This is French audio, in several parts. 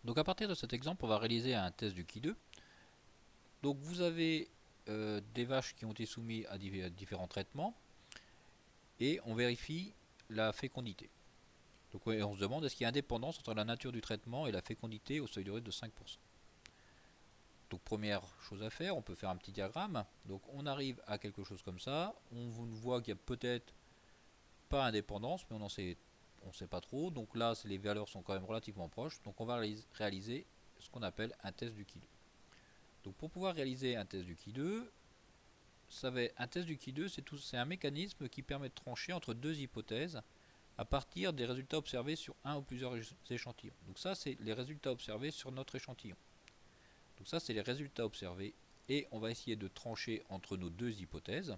Donc à partir de cet exemple, on va réaliser un test du Ki2. Donc vous avez des vaches qui ont été soumises à différents traitements et on vérifie la fécondité. Donc on se demande est-ce qu'il y a indépendance entre la nature du traitement et la fécondité au seuil de Ruth de 5%. Donc première chose à faire, on peut faire un petit diagramme. Donc on arrive à quelque chose comme ça. On voit qu'il y a peut-être pas indépendance, mais on ne sait pas trop. Donc là, les valeurs sont quand même relativement proches. Donc on va réaliser ce qu'on appelle un test du Ki2. Donc pour pouvoir réaliser un test du Ki2, un test du Ki2, c'est un mécanisme qui permet de trancher entre deux hypothèses à partir des résultats observés sur un ou plusieurs échantillons. Donc ça, c'est les résultats observés sur notre échantillon. Donc ça, c'est les résultats observés et on va essayer de trancher entre nos deux hypothèses.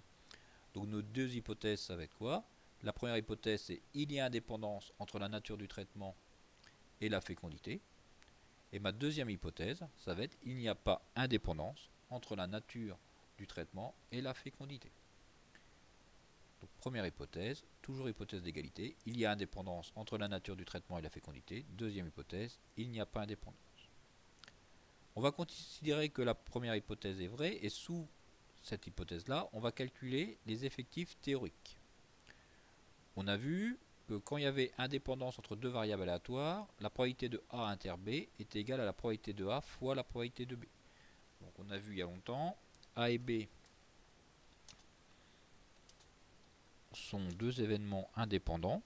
Donc nos deux hypothèses, ça va être quoi? La première hypothèse, c'est il y a indépendance entre la nature du traitement et la fécondité. Et ma deuxième hypothèse, ça va être il n'y a pas indépendance entre la nature du traitement et la fécondité. Donc première hypothèse, toujours hypothèse d'égalité, il y a indépendance entre la nature du traitement et la fécondité. Deuxième hypothèse, il n'y a pas indépendance. On va considérer que la première hypothèse est vraie et sous cette hypothèse-là, on va calculer les effectifs théoriques. On a vu que quand il y avait indépendance entre deux variables aléatoires, la probabilité de A inter B est égale à la probabilité de A fois la probabilité de B. Donc on a vu il y a longtemps, A et B sont deux événements indépendants,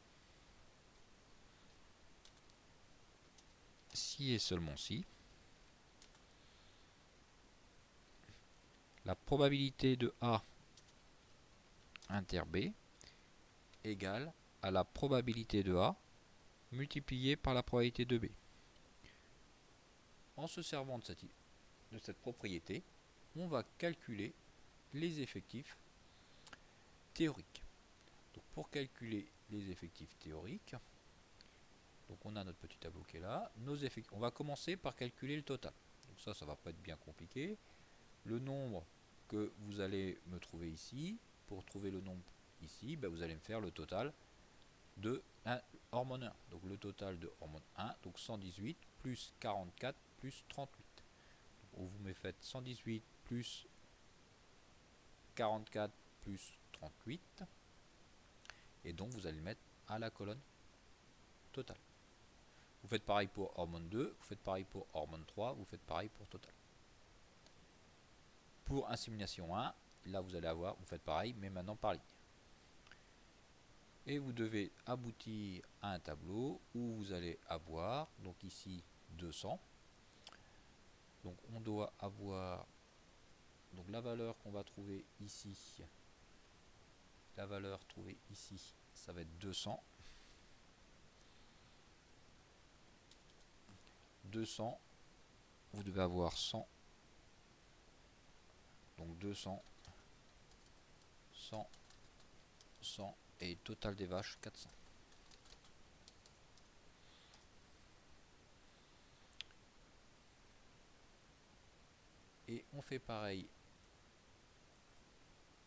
si et seulement si la probabilité de A inter B égale à la probabilité de A multipliée par la probabilité de B. En se servant de cette propriété, on va calculer les effectifs théoriques. Donc pour calculer les effectifs théoriques, donc on a notre petit tableau qui est là. On va commencer par calculer le total. Donc ça va pas être bien compliqué. Le nombre que vous allez me trouver ici, pour trouver le nombre ici, vous allez me faire le total de hormone 1. Donc le total de hormone 1, donc 118 plus 44 plus 38. Donc vous me faites 118 plus 44 plus 38. Et donc vous allez le mettre à la colonne totale. Vous faites pareil pour hormone 2, vous faites pareil pour hormone 3, vous faites pareil pour total. Pour insémination 1, là vous faites pareil, mais maintenant par ligne. Et vous devez aboutir à un tableau où vous allez avoir, donc ici 200. Donc on doit avoir donc la valeur qu'on va trouver ici. La valeur trouvée ici, ça va être 200. 200, vous devez avoir 100. Donc 200, 100, 100 et total des vaches 400. Et on fait pareil.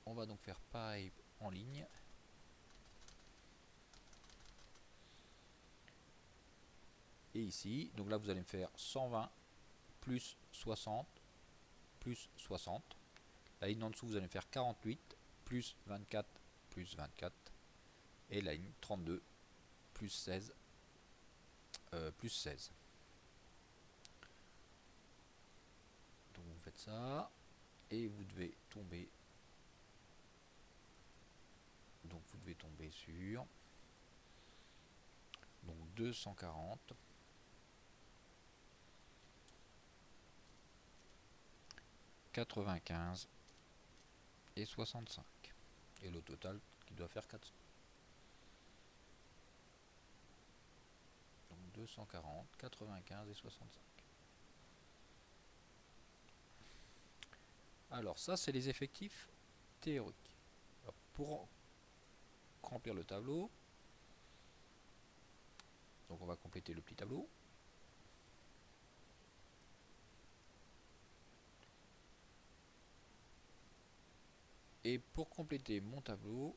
On va donc faire pareil en ligne. Et ici, donc là vous allez me faire 120 plus 60 plus 60. La ligne en dessous, vous allez me faire 48 plus 24 plus 24. Et la ligne 32 plus 16 plus 16. Donc vous faites ça. Et vous devez tomber. Donc vous devez tomber sur donc 240 95 et 65. Et le total qui doit faire 400. Donc 240, 95 et 65. Alors ça, c'est les effectifs théoriques. Alors, pour remplir le tableau, donc on va compléter le petit tableau. Et pour compléter mon tableau,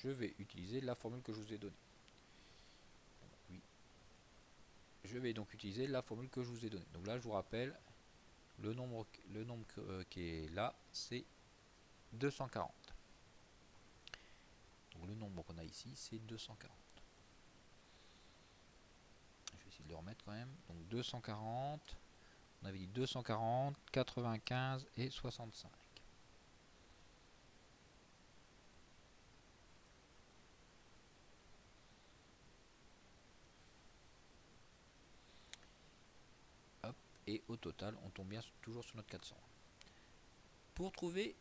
je vais utiliser la formule que je vous ai donnée. Donc, oui, je vais donc utiliser la formule que je vous ai donnée. Donc là, je vous rappelle, le nombre qui est là, c'est 240. Donc le nombre qu'on a ici, c'est 240. Je vais essayer de le remettre quand même. Donc 240, on avait dit 240, 95 et 65. Hop, et au total, on tombe bien toujours sur notre 400. Pour trouver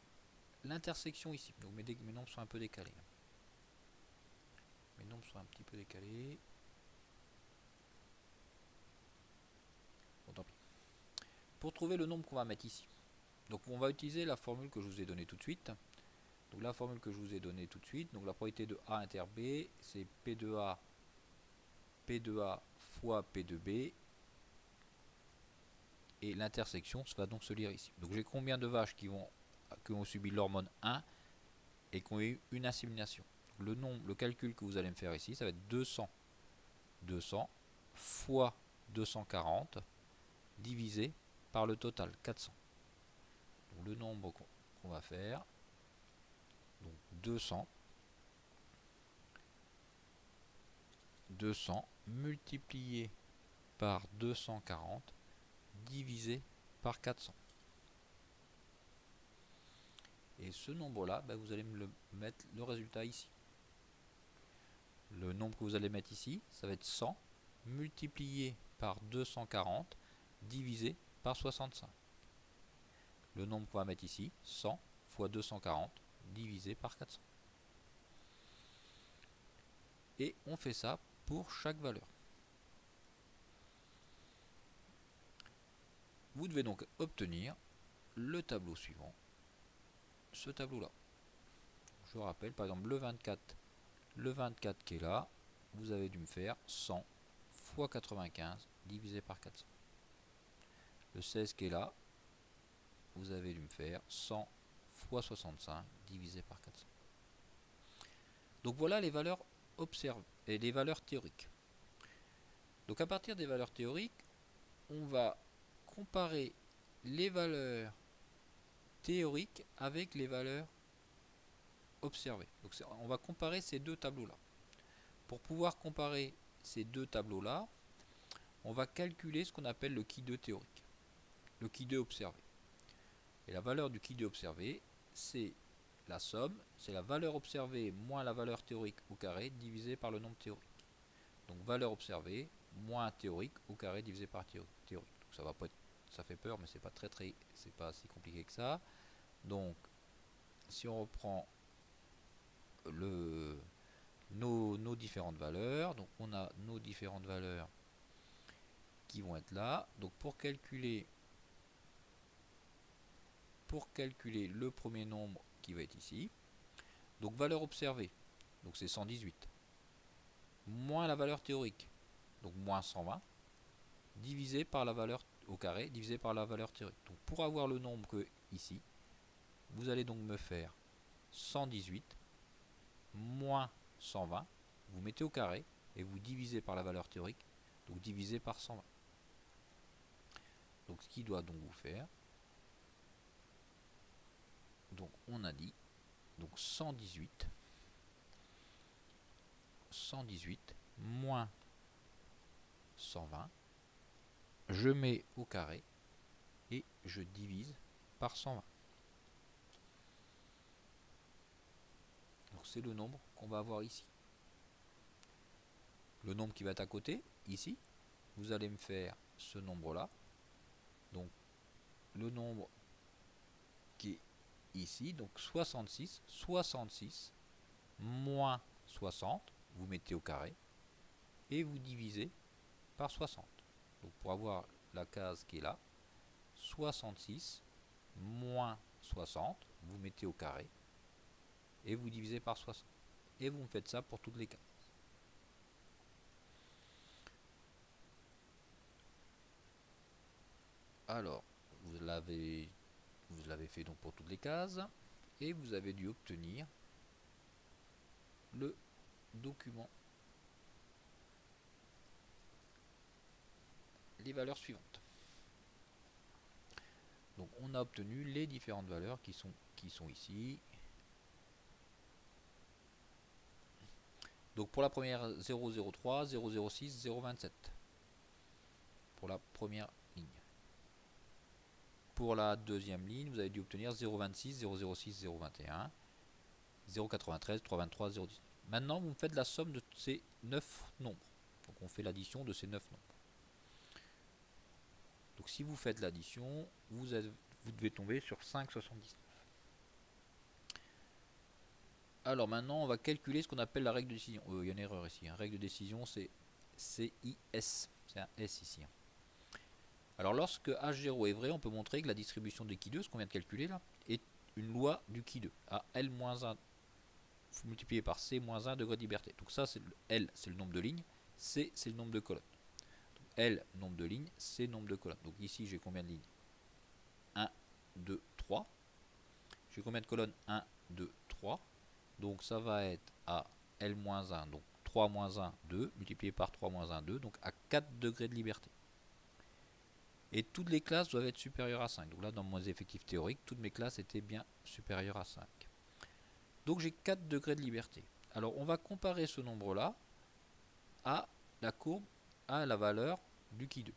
l'intersection ici, donc mes nombres sont un peu décalés. Mes nombres sont un petit peu décalés. Bon, tant pis. Pour trouver le nombre qu'on va mettre ici, donc on va utiliser la formule que je vous ai donnée tout de suite. Donc la formule que je vous ai donnée tout de suite, donc la probabilité de A inter B, c'est P de A fois P de B, et l'intersection va donc se lire ici. Donc j'ai combien de vaches qui ont subi l'hormone 1 et qui ont eu une insémination. Le calcul que vous allez me faire ici, ça va être 200 fois 240 divisé par le total, 400. Donc le nombre qu'on va faire, donc 200 multiplié par 240 divisé par 400. Et ce nombre-là, vous allez me mettre le résultat ici. Le nombre que vous allez mettre ici, ça va être 100 multiplié par 240 divisé par 65. Le nombre qu'on va mettre ici, 100 fois 240 divisé par 400. Et on fait ça pour chaque valeur. Vous devez donc obtenir le tableau suivant, ce tableau-là. Je vous rappelle, par exemple, le 24 qui est là, vous avez dû me faire 100 fois 95 divisé par 400. Le 16 qui est là, vous avez dû me faire 100 fois 65 divisé par 400. Donc voilà les valeurs observées et les valeurs théoriques. Donc à partir des valeurs théoriques, on va comparer les valeurs théoriques avec les valeurs observées. Donc on va comparer ces deux tableaux-là. Pour pouvoir comparer ces deux tableaux-là, on va calculer ce qu'on appelle le Qui2 théorique, le Qui2 observé. Et la valeur du Qui2 observé, c'est la somme, c'est la valeur observée moins la valeur théorique au carré divisé par le nombre théorique. Donc valeur observée moins théorique au carré divisé par théorique. Donc ça va pas être, ça fait peur, mais c'est pas si compliqué que ça. Donc si on reprend nos différentes valeurs, donc on a nos différentes valeurs qui vont être là. Donc pour calculer le premier nombre qui va être ici, donc valeur observée, donc c'est 118, moins la valeur théorique, donc moins 120, divisé par la valeur au carré, divisé par la valeur théorique. Donc pour avoir le nombre que ici, vous allez donc me faire 118 moins 120, vous mettez au carré et vous divisez par la valeur théorique, donc divisé par 120. Donc ce qui doit donc vous faire, donc on a dit, donc 118 moins 120, je mets au carré et je divise par 120. Donc c'est le nombre qu'on va avoir ici. Le nombre qui va être à côté, ici, vous allez me faire ce nombre-là. Donc le nombre qui est ici, donc 66 moins 60, vous mettez au carré et vous divisez par 60. Donc pour avoir la case qui est là, 66 moins 60, vous mettez au carré et vous divisez par 60. Et vous me faites ça pour toutes les cases. Alors, vous l'avez fait donc pour toutes les cases et vous avez dû obtenir le document les valeurs suivantes. Donc on a obtenu les différentes valeurs qui sont ici. Donc pour la première 0,03, 0,06, 0,27 pour la première ligne. Pour la deuxième ligne, vous avez dû obtenir 0,26, 0,06, 0,21, 0,93, 3,23, 0,19. Maintenant, vous me faites la somme de ces 9 nombres. Donc on fait l'addition de ces 9 nombres. Donc si vous faites l'addition, vous devez tomber sur 5,79. Alors maintenant, on va calculer ce qu'on appelle la règle de décision. Il y a une erreur ici. Règle de décision, c'est CIS. C'est un S ici. Alors lorsque H0 est vrai, on peut montrer que la distribution de qui2, ce qu'on vient de calculer là, est une loi du qui2. À L-1 multiplié par C-1 degré de liberté. Donc ça, c'est L, c'est le nombre de lignes. C, c'est le nombre de colonnes. Donc L, nombre de lignes. C, nombre de colonnes. Donc ici, j'ai combien de lignes? 1, 2, 3. J'ai combien de colonnes? 1, 2, 3. Donc ça va être à L-1, donc 3 moins 1, 2, multiplié par 3 moins 1, 2, donc à 4 degrés de liberté. Et toutes les classes doivent être supérieures à 5. Donc là, dans mon effectif théorique, toutes mes classes étaient bien supérieures à 5. Donc j'ai 4 degrés de liberté. Alors on va comparer ce nombre-là à la courbe, à la valeur du qui2.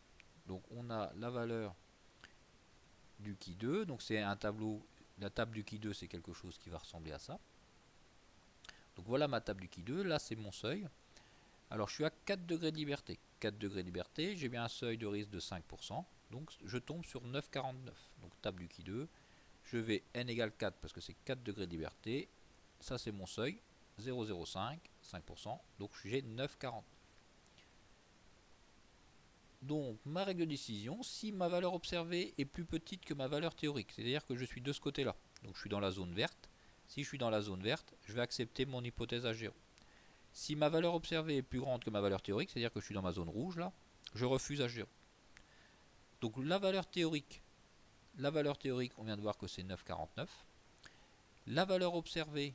Donc on a la valeur du qui2, donc c'est un tableau, la table du qui2 c'est quelque chose qui va ressembler à ça. Donc voilà ma table du qui2, là c'est mon seuil. Alors je suis à 4 degrés de liberté. 4 degrés de liberté, j'ai bien un seuil de risque de 5%. Donc je tombe sur 9,49. Donc table du qui2, je vais n égale 4 parce que c'est 4 degrés de liberté. Ça c'est mon seuil, 0,05, 5%. Donc j'ai 9,49. Donc ma règle de décision, si ma valeur observée est plus petite que ma valeur théorique, c'est-à-dire que je suis de ce côté-là, donc je suis dans la zone verte. Si je suis dans la zone verte, je vais accepter mon hypothèse H0. Si ma valeur observée est plus grande que ma valeur théorique, c'est-à-dire que je suis dans ma zone rouge là, je refuse H0. Donc la valeur théorique, on vient de voir que c'est 9,49. La valeur observée,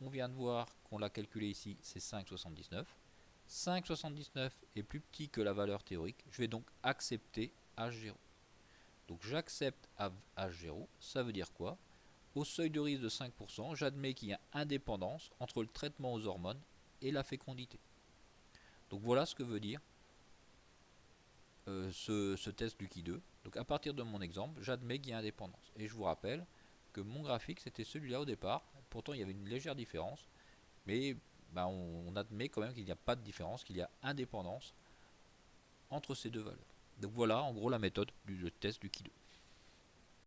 on vient de voir qu'on l'a calculée ici, c'est 5,79. 5,79 est plus petit que la valeur théorique, je vais donc accepter H0. Donc j'accepte H0, ça veut dire quoi? Au seuil de risque de 5%, j'admets qu'il y a indépendance entre le traitement aux hormones et la fécondité. Donc voilà ce que veut dire ce test du qui2. Donc à partir de mon exemple, j'admets qu'il y a indépendance. Et je vous rappelle que mon graphique c'était celui-là au départ. Pourtant il y avait une légère différence. Mais on admet quand même qu'il n'y a pas de différence, qu'il y a indépendance entre ces deux valeurs. Donc voilà en gros la méthode du test du qui2.